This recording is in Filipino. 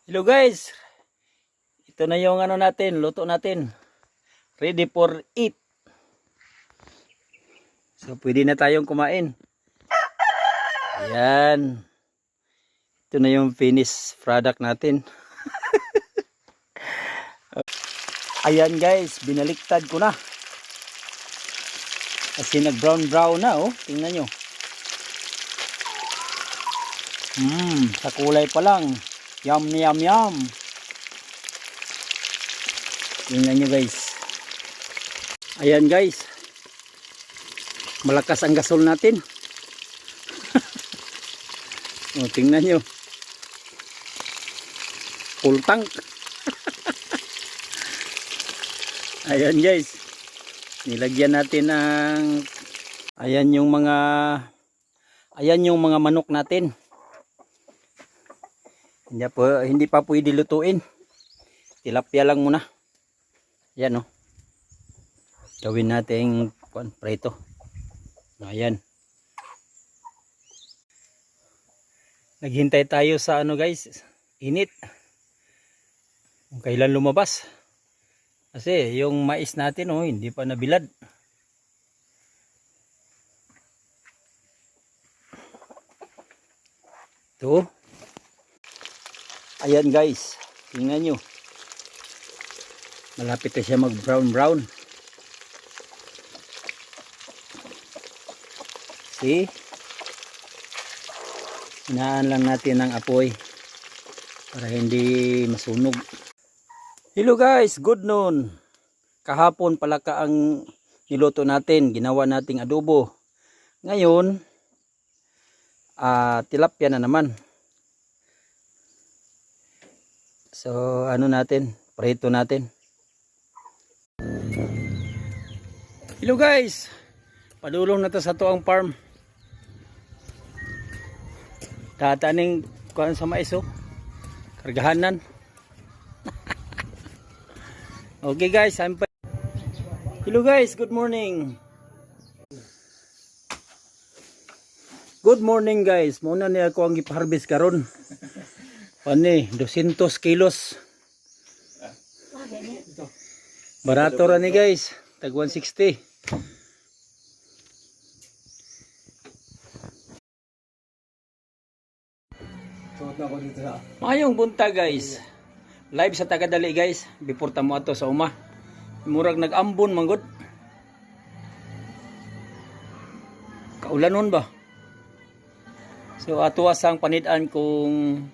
Hello guys, ito na yung ano natin, luto natin. Ready for eat. So pwede na tayong kumain. Ayan. Ito na yung finished product natin. Ayan guys, binaliktad ko na. Kasi nag brown na oh, tingnan nyo. Sa kulay pa lang. Yum yum yum. Tingnan nyo guys. Ayan guys. Malakas ang gasol natin. Oh, tingnan nyo. Full tank. Ayan guys. Nilagyan natin ng ayan yung mga manok natin. Hindi pa pwede lutuin. Tilapia lang muna. Ayan oh. Gawin natin prito. Ayan. Naghintay tayo sa ano guys, init. Kung kailan lumabas. Kasi yung mais natin oh, hindi pa nabilad. Ito. Ayan guys, tingnan nyo. Malapit na siya mag brown. See? Hinaan lang natin ng apoy para hindi masunog. Hello guys, good noon. Kahapon pala ang niluto natin, ginawa nating adobo. Ngayon, tilapia na naman. So, ano natin, prito natin. Hello guys, padulong na to sa tuang farm. Tataning kuan sa mais oh. Kargahanan. Okay guys, hello guys, good morning. Good morning guys. Muna niya ako ang gipa-harvest karon. Pani 200 kilos. Barato ra ni guys. Tag 160. Mayong bunta guys. Live sa Tagadali guys. Before tamo ato sa uma. Murag nag-ambon manggod. Kaulanon ba? So ato asang panidan kung